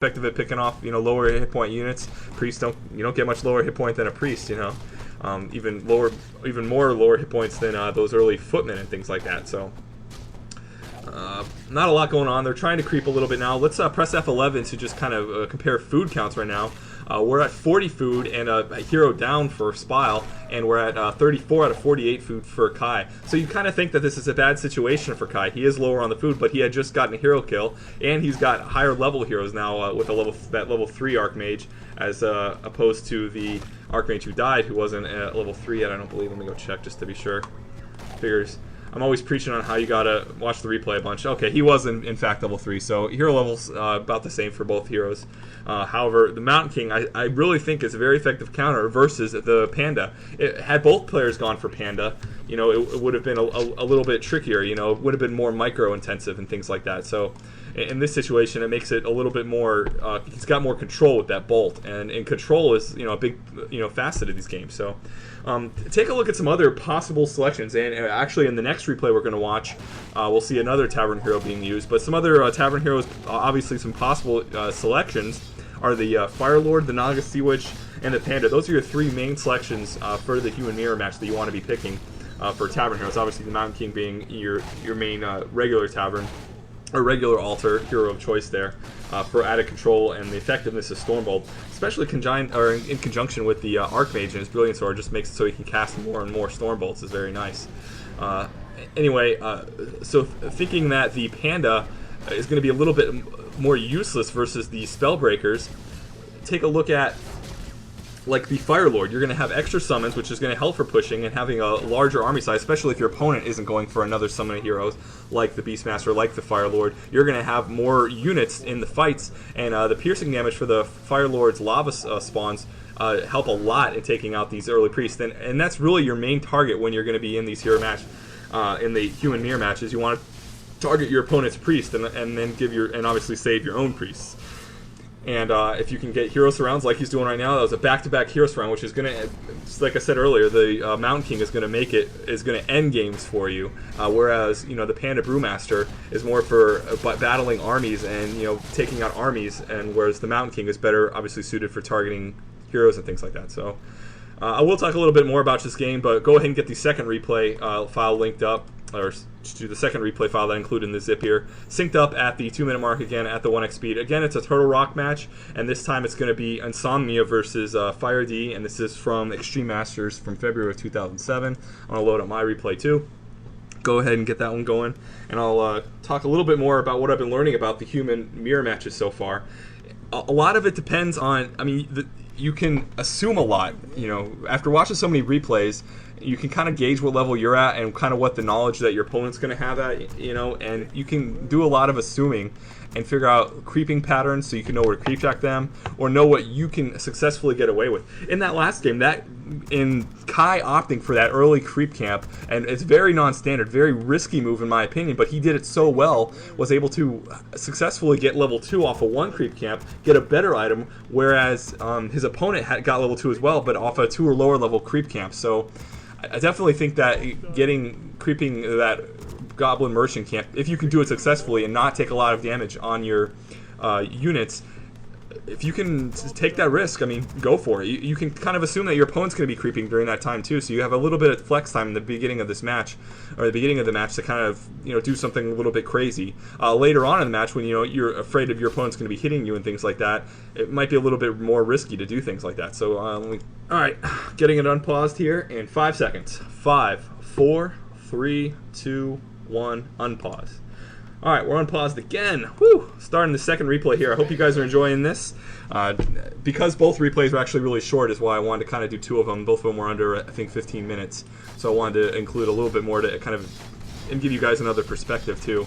effective at picking off, lower hit point units. Priests don't get much lower hit point than a priest, even more lower hit points than those early footmen and things like that. So not a lot going on. They're trying to creep a little bit now. Let's press F11 to just kind of compare food counts right now. We're at 40 food and a hero down for Spile, and we're at 34 out of 48 food for Kai. So you kind of think that this is a bad situation for Kai. He is lower on the food, but he had just gotten a hero kill, and he's got higher level heroes now with that level 3 Archmage, as opposed to the Archmage who died, who wasn't at level 3 yet, I don't believe. Let me go check just to be sure. Figures. I'm always preaching on how you gotta watch the replay a bunch. Okay, he was in fact level 3, so hero levels about the same for both heroes. However, the Mountain King I really think is a very effective counter versus the Panda. Had both players gone for Panda, it would have been a little bit trickier. It would have been more micro intensive and things like that. So in this situation, it makes it a little bit more. He's got more control with that bolt, and control is a big facet of these games. So. Take a look at some other possible selections, and actually in the next replay we're going to watch, we'll see another Tavern Hero being used, but some other Tavern Heroes, obviously some possible selections, are the Fire Lord, the Naga Sea Witch, and the Panda. Those are your three main selections for the Human Mirror match that you want to be picking for Tavern Heroes. Obviously the Mountain King being your main regular Tavern, or regular altar hero of choice there for added control and the effectiveness of Stormbolt, especially in conjunction with the Archmage and his Brilliant Sword. Just makes it so he can cast more and more Stormbolts is very nice. Anyway, so thinking that the Panda is going to be a little bit more useless versus the Spellbreakers, take a look at like the Fire Lord. You're going to have extra summons, which is going to help for pushing and having a larger army size, especially if your opponent isn't going for another summon of heroes like the Beastmaster, like the Fire Lord. You're going to have more units in the fights, and the piercing damage for the Fire Lord's lava spawns help a lot in taking out these early priests, and that's really your main target when you're going to be in these hero match, in the Human Mirror matches. You want to target your opponent's priest and then and obviously save your own priests. And if you can get hero surrounds like he's doing right now, that was a back-to-back hero surround, which is going to, like I said earlier, the Mountain King is going to end games for you, whereas the Panda Brewmaster is more for battling armies and taking out armies, and whereas the Mountain King is better, obviously suited for targeting heroes and things like that. So I will talk a little bit more about this game, but go ahead and get the second replay file linked up, or to the second replay file that I included in the zip here, synced up at the 2-minute mark again at the 1x speed. Again, it's a Turtle Rock match, and this time it's going to be Insomnia versus Fire D, and this is from Extreme Masters from February of 2007. I'm going to load up my replay too. Go ahead and get that one going, and I'll talk a little bit more about what I've been learning about the Human Mirror matches so far. A lot of it depends on, you can assume a lot, after watching so many replays. You can kind of gauge what level you're at and kind of what the knowledge that your opponent's going to have at, and you can do a lot of assuming and figure out creeping patterns so you can know where to creep jack them or know what you can successfully get away with. In that last game, in Kai opting for that early creep camp, and it's very non-standard, very risky move in my opinion, but he did it so well, was able to successfully get level 2 off of one creep camp, get a better item, whereas his opponent got level 2 as well, but off a 2 or lower level creep camp. So I definitely think that creeping that Goblin Merchant camp, if you can do it successfully and not take a lot of damage on your units, if you can take that risk, go for it. You can kind of assume that your opponent's going to be creeping during that time too, so you have a little bit of flex time in the beginning of this match, or the beginning of the match, to kind of do something a little bit crazy. Later on in the match, when you're afraid of your opponent's going to be hitting you and things like that, it might be a little bit more risky to do things like that. So, all right, getting it unpaused here in 5 seconds. 5, 4, 3, 2, 1, unpause. All right, we're unpaused again. Whew! Starting the second replay here. I hope you guys are enjoying this. Because both replays were actually really short is why I wanted to kind of do two of them. Both of them were under, I think, 15 minutes. So I wanted to include a little bit more to kind of and give you guys another perspective too.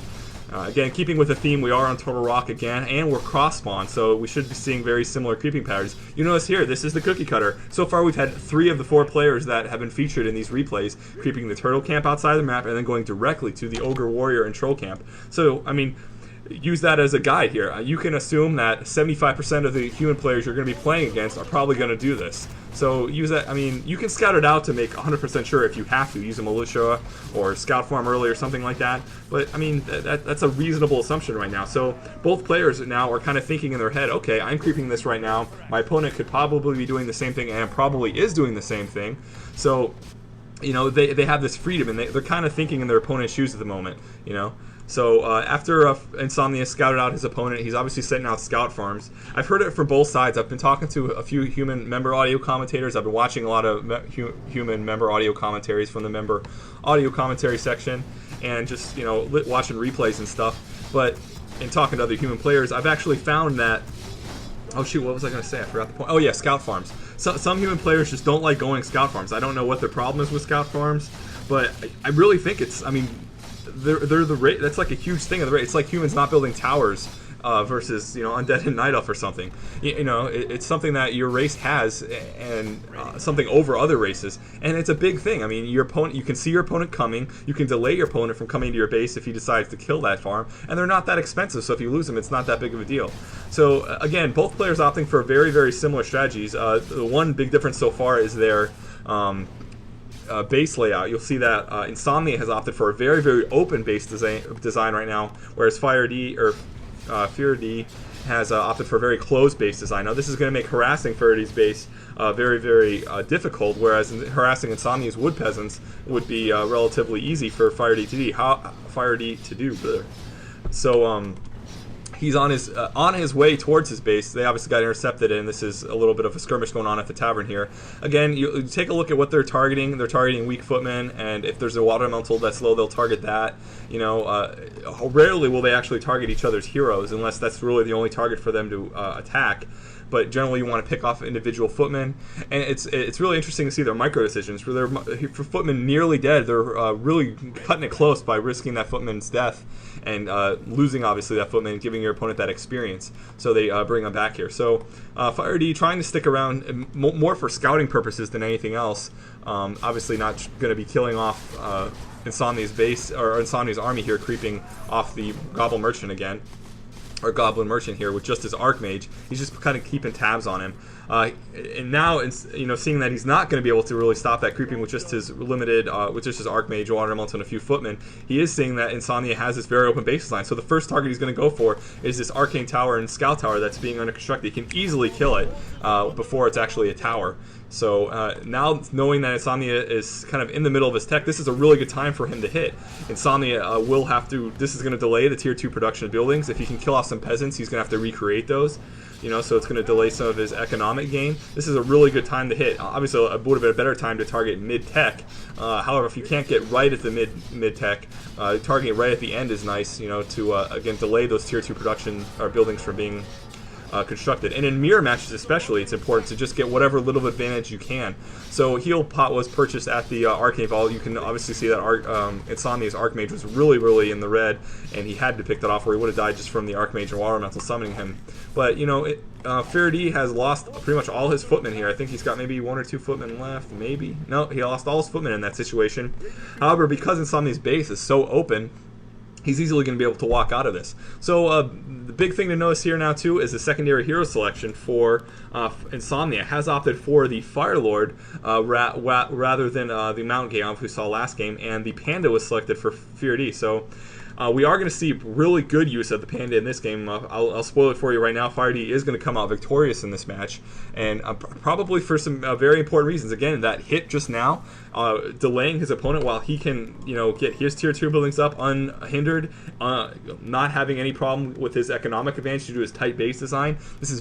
Again, keeping with the theme, we are on Turtle Rock again, and we're cross-spawn, so we should be seeing very similar creeping patterns. You notice here, this is the cookie cutter. So far, we've had 3 of the 4 players that have been featured in these replays, creeping the turtle camp outside the map, and then going directly to the ogre warrior and troll camp. So, use that as a guide here. You can assume that 75% of the human players you're going to be playing against are probably going to do this. So use that. I mean, you can scout it out to make 100% sure if you have to use a militia or scout farm early or something like that. But I mean, that's a reasonable assumption right now. So both players now are kind of thinking in their head, okay, I'm creeping this right now. My opponent could probably be doing the same thing and probably is doing the same thing. So, you know, they have this freedom, and they're kind of thinking in their opponent's shoes at the moment, you know. So after Insomnia scouted out his opponent, he's obviously setting out scout farms. I've heard it from both sides. I've been talking to a few human member audio commentators. I've been watching a lot of human member audio commentaries from the member audio commentary section, and just, you know, watching replays and stuff. But in talking to other human players, I've actually found that, oh shoot, what was I going to say? I forgot the point. Oh yeah, scout farms. Some human players just don't like going scout farms. I don't know what their problem is with scout farms, but I really think it's, I mean, they're the rate. That's like a huge thing of the rate. It's like humans not building towers versus, you know, undead and night elf or something. You know, it's something that your race has, and something over other races, and it's a big thing. I mean, your opponent, you can see your opponent coming. You can delay your opponent from coming to your base if he decides to kill that farm, and they're not that expensive. So if you lose them, it's not that big of a deal. So again, both players opting for very, very similar strategies. The one big difference so far is their base layout. You'll see that Insomnia has opted for a very, very open base design right now, whereas Fear D has opted for a very closed base design. Now this is going to make harassing Fear D's base very, very difficult, whereas harassing Insomnia's wood peasants would be relatively easy for Fire D to do. So he's on his way towards his base. They obviously got intercepted, and this is a little bit of a skirmish going on at the tavern here. Again, you take a look at what they're targeting. They're targeting weak footmen, and if there's a water elemental that's low, they'll target that. You know, rarely will they actually target each other's heroes, unless that's really the only target for them to attack. But generally, you want to pick off individual footmen, and it's really interesting to see their micro decisions. For footmen nearly dead, they're really cutting it close by risking that footman's death and losing, obviously, that footman, giving your opponent that experience. So they bring them back here. So Fire D trying to stick around more for scouting purposes than anything else. Obviously, not going to be killing off Insomnia's base or Insomnia's army here, creeping off the Goblin Merchant again. Or Goblin Merchant here with just his Archmage. He's just kind of keeping tabs on him. And now, you know, seeing that he's not going to be able to really stop that creeping with just his limited, with just his Archmage, Water Elemental, and a few footmen, he is seeing that Insomnia has this very open base design. So the first target he's going to go for is this Arcane Tower and Scout Tower that's being under construction. He can easily kill it before it's actually a tower. So now, knowing that Insomnia is kind of in the middle of his tech, this is a really good time for him to hit. Insomnia will have to, this is going to delay the tier 2 production of buildings. If he can kill off some peasants, he's going to have to recreate those. You know, so it's going to delay some of his economic gain. This is a really good time to hit. Obviously, it would have been a better time to target mid-tech. However, if you can't get right at the mid-tech, targeting right at the end is nice, you know, to, again, delay those tier 2 production or buildings from being constructed. And in mirror matches especially, it's important to just get whatever little advantage you can. So Heal Pot was purchased at the Arcane Vault. You can obviously see that Insomnia's Archmage was really, really in the red, and he had to pick that off, or he would have died just from the Archmage and Water Elemental summoning him. But, you know, Fear D has lost pretty much all his footmen here. I think he's got maybe 1 or 2 footmen left, maybe. No, he lost all his footmen in that situation. However, because Insomnia's base is so open, he's easily going to be able to walk out of this. So the big thing to notice here now, too, is the secondary hero selection for Insomnia has opted for the Fire Lord rather than the Mountain Gaeon, who we saw last game, and the Panda was selected for Fear D. So we are going to see really good use of the Panda in this game. I'll spoil it for you right now. Fire D is going to come out victorious in this match, and probably for some very important reasons. Again, that hit just now, delaying his opponent while he can, you know, get his tier 2 buildings up unhindered, not having any problem with his economic advantage due to his tight base design. This is